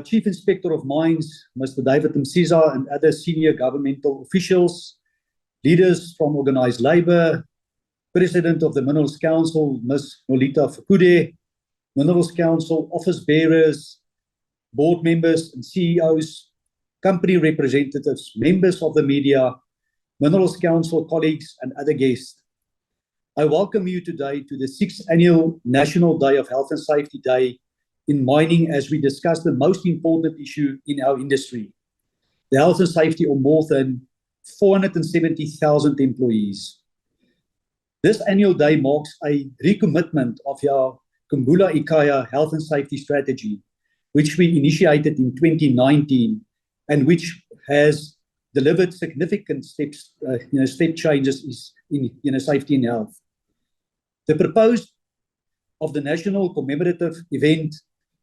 Chief Inspector of Mines, Mr. David Msiza, and other senior governmental officials, leaders from organised labour, President of the Minerals Council, Ms. Nolita Fukude, Minerals Council office bearers, board members and CEOs, company representatives, members of the media, Minerals Council colleagues and other guests. I welcome you today to the 6th Annual National Day of Health and Safety Day in mining as we discuss the most important issue in our industry, the health and safety of more than 470,000 employees. This annual day marks a recommitment of our Kumbula Ikaya health and safety strategy, which we initiated in 2019 and which has delivered significant step changes in safety and health. The purpose of the national commemorative event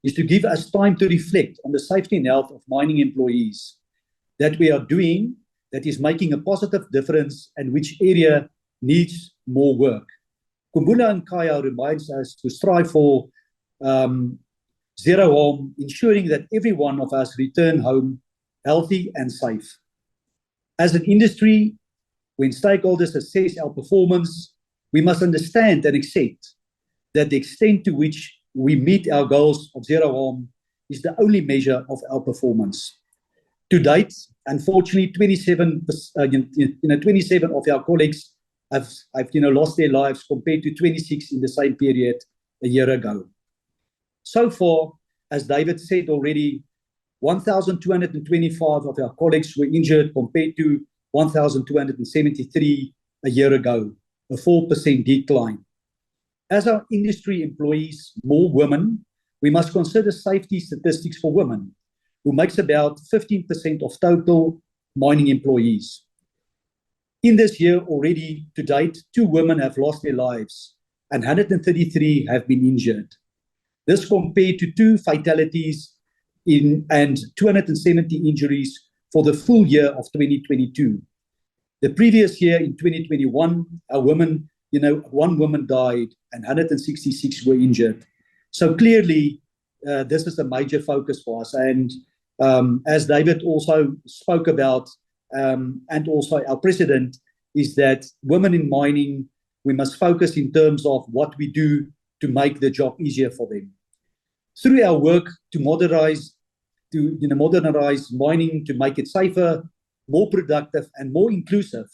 is to give us time to reflect on the safety and health of mining employees that we are doing that is making a positive difference and which area needs more work. Kumbula and Kaya reminds us to strive for zero harm, ensuring that every one of us return home healthy and safe. As an industry, when stakeholders assess our performance, we must understand and accept that the extent to which we meet our goals of zero harm is the only measure of our performance. To date, unfortunately, 27 of our colleagues have lost their lives compared to 26 in the same period a year ago. So far, as David said already, 1,225 of our colleagues were injured compared to 1,273 a year ago, a 4% decline. As our industry employs more women, we must consider safety statistics for women, who makes about 15% of total mining employees. In this year already to date, 2 women have lost their lives and 133 have been injured. This compared to 2 fatalities and 270 injuries for the full year of 2022. The previous year in 2021, one woman died and 166 were injured. So clearly, this is a major focus for us. And as David also spoke about, and also our president, is that women in mining, we must focus in terms of what we do to make the job easier for them. Through our work to modernize mining, to make it safer, more productive and more inclusive,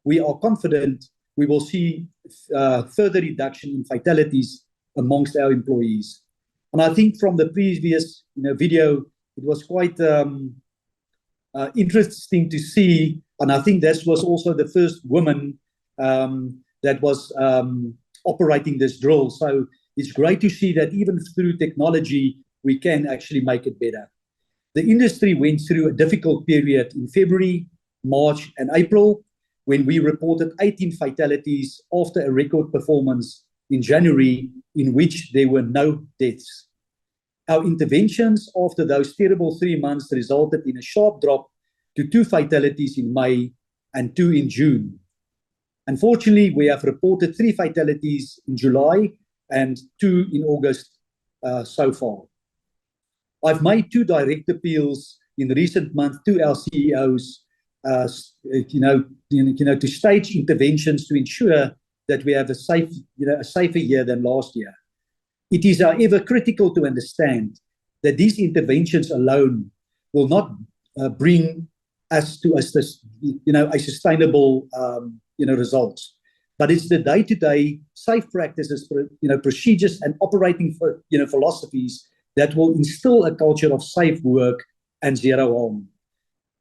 we are confident we will see further reduction in fatalities amongst our employees. And I think from the previous video, it was quite interesting to see, and I think this was also the first woman that was operating this drill. So it's great to see that even through technology, we can actually make it better. The industry went through a difficult period in February, March and April, when we reported 18 fatalities after a record performance in January, in which there were no deaths. Our interventions after those terrible 3 months resulted in a sharp drop to 2 fatalities in May and 2 in June. Unfortunately, we have reported 3 fatalities in July and 2 in August so far. I've made 2 direct appeals in recent months to our CEOs, to stage interventions to ensure that we have a safer year than last year. It is, however, critical to understand that these interventions alone will not bring us to a sustainable results. But it's the day-to-day safe practices, procedures and operating philosophies that will instill a culture of safe work and zero harm.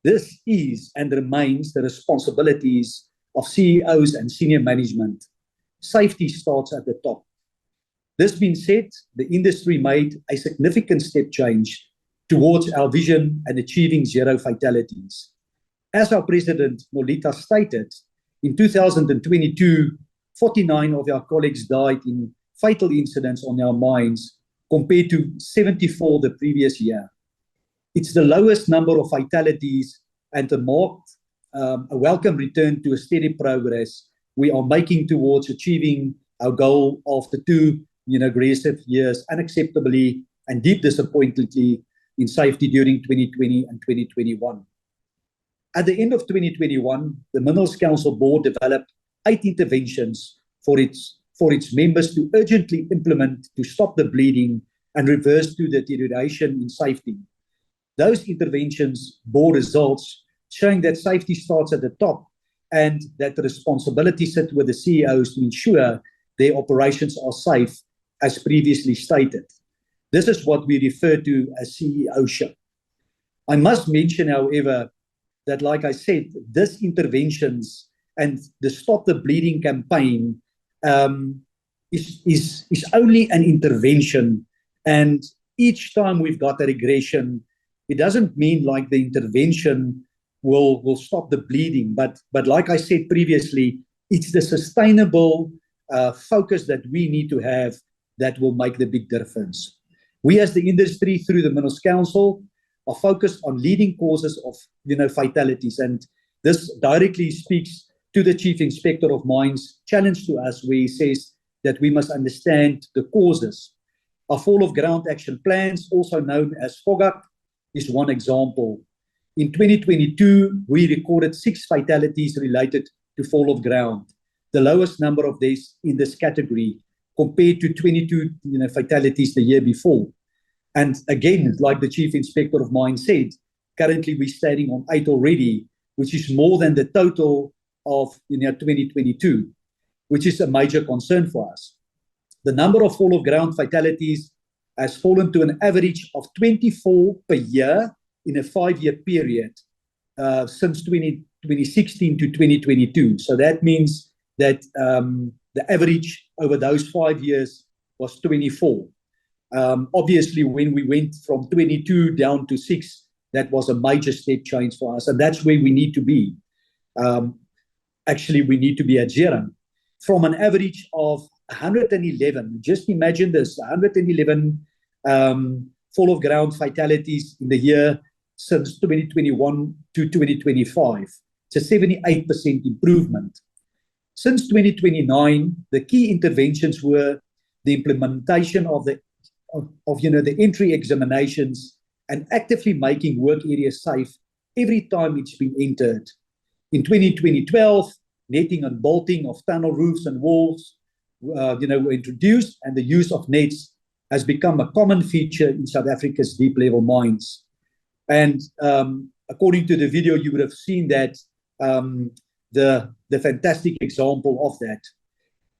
This is and remains the responsibilities of CEOs and senior management. Safety starts at the top. This being said, the industry made a significant step change towards our vision and achieving 0 fatalities. As our president, Nolita, stated, in 2022, 49 of our colleagues died in fatal incidents on our mines, compared to 74 the previous year. It's the lowest number of fatalities and a welcome return to a steady progress we are making towards achieving our goal of the 2 aggressive years unacceptably and deep disappointingly in safety during 2020 and 2021. At the end of 2021, the Minerals Council Board developed 8 interventions for its members to urgently implement to stop the bleeding and reverse the deterioration in safety. Those interventions bore results showing that safety starts at the top and that the responsibility sits with the CEOs to ensure their operations are safe, as previously stated. This is what we refer to as CEOship. I must mention, however, that, like I said, these interventions and the Stop the Bleeding campaign is only an intervention, and each time we've got a regression, it doesn't mean like the intervention will stop the bleeding, but like I said previously, it's the sustainable focus that we need to have that will make the big difference. We as the industry, through the Minerals Council, are focused on leading causes of fatalities, and this directly speaks to the Chief Inspector of Mines' challenge to us, where he says that we must understand the causes. Our fall of ground action plans, also known as FOGAP, is one example. In 2022, we recorded 6 fatalities related to fall of ground, the lowest number of these in this category, compared to 22 fatalities the year before. And again, like the Chief Inspector of Mines said, currently we're standing on 8 already, which is more than the total of 2022, which is a major concern for us. The number of fall of ground fatalities has fallen to an average of 24 per year in a 5-year period since 2016 to 2022. So that means that the average over those 5 years was 24. Obviously, when we went from 22 down to 6, that was a major step change for us, and that's where we need to be. Actually, we need to be at 0. From an average of 111, just imagine this, 111 fall of ground fatalities in the year since 2021 to 2025. It's a 78% improvement. Since 2029, the key interventions were the implementation of the entry examinations and actively making work areas safe every time it's been entered. In 2012, netting and bolting of tunnel roofs and walls were introduced, and the use of nets has become a common feature in South Africa's deep-level mines. And according to the video, you would have seen that the fantastic example of that.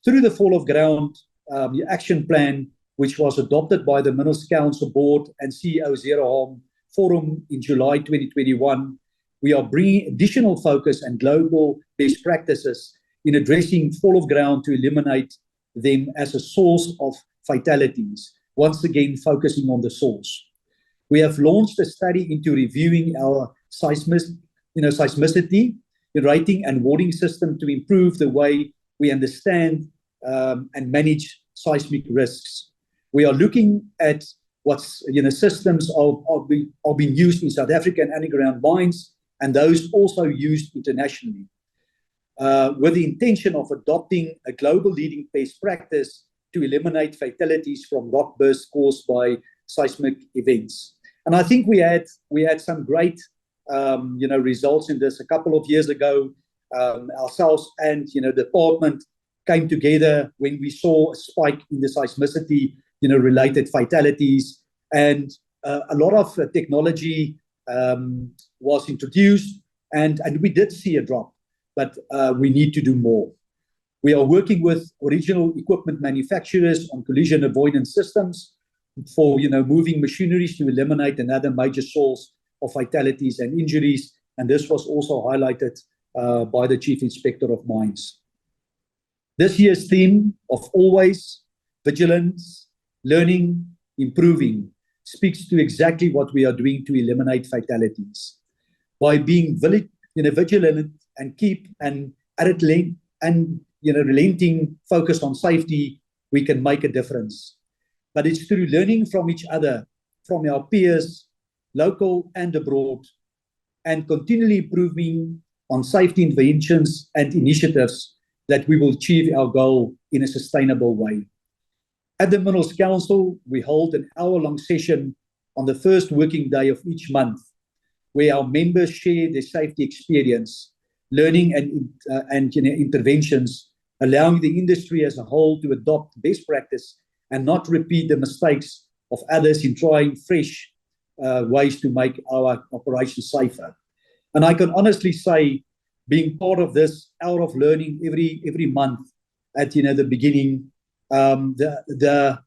Through the fall of ground action plan, which was adopted by the Minerals Council Board and CEO Zero Harm Forum in July 2021, we are bringing additional focus and global best practices in addressing fall of ground to eliminate them as a source of fatalities, once again focusing on the source. We have launched a study into reviewing our seismicity rating and warning system to improve the way we understand and manage seismic risks. We are looking at what systems are being used in South African underground mines, and those also used internationally, with the intention of adopting a global leading best practice to eliminate fatalities from rock bursts caused by seismic events. And I think we had some great results in this. A couple of years ago, ourselves and the department came together when we saw a spike in the seismicity related fatalities, and a lot of technology was introduced, and we did see a drop, but we need to do more. We are working with original equipment manufacturers on collision avoidance systems for moving machineries to eliminate another major source of fatalities and injuries, and this was also highlighted by the Chief Inspector of Mines. This year's theme of always vigilance, learning, improving speaks to exactly what we are doing to eliminate fatalities. By being vigilant and keep an relenting focus on safety, we can make a difference. But it's through learning from each other, from our peers, local and abroad, and continually improving on safety interventions and initiatives that we will achieve our goal in a sustainable way. At the Minerals Council, we hold an hour-long session on the first working day of each month, where our members share their safety experience, learning and interventions, allowing the industry as a whole to adopt best practice and not repeat the mistakes of others in trying fresh ways to make our operations safer. And I can honestly say, being part of this hour of learning every month at the beginning, the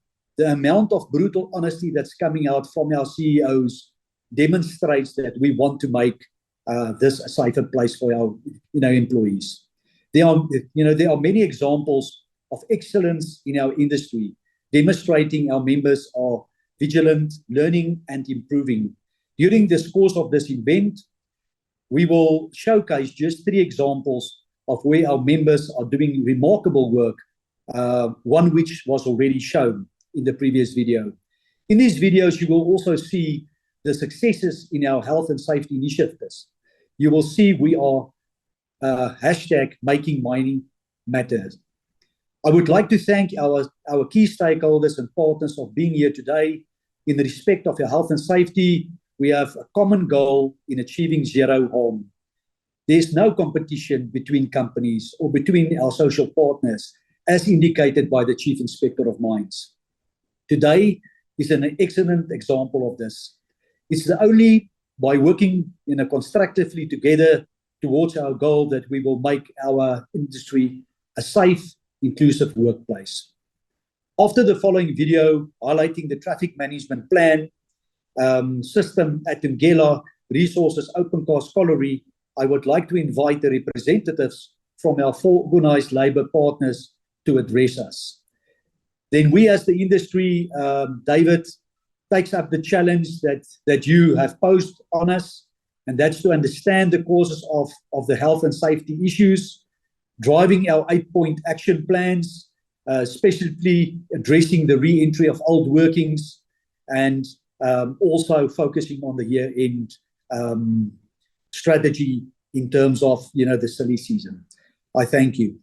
amount of brutal honesty that's coming out from our CEOs demonstrates that we want to make this a safer place for our employees. There are many examples of excellence in our industry, demonstrating our members are vigilant, learning, and improving. During this course of this event, we will showcase just 3 examples of where our members are doing remarkable work, one which was already shown in the previous video. In these videos, you will also see the successes in our health and safety initiatives. You will see we are #making mining matters. I would like to thank our key stakeholders and partners for being here today. In the respect of your health and safety, we have a common goal in achieving zero harm. There's no competition between companies or between our social partners, as indicated by the Chief Inspector of Mines. Today is an excellent example of this. It's only by working constructively together towards our goal that we will make our industry a safe, inclusive workplace. After the following video highlighting the traffic management plan system at Ngela Resources Open Cast Colliery, I would like to invite the representatives from our 4 organized labour partners to address us. Then we as the industry, David, takes up the challenge that you have posed on us, and that's to understand the causes of the health and safety issues, driving our 8-point action plans, especially addressing the re-entry of old workings, and also focusing on the year-end strategy in terms of the silly season. I thank you.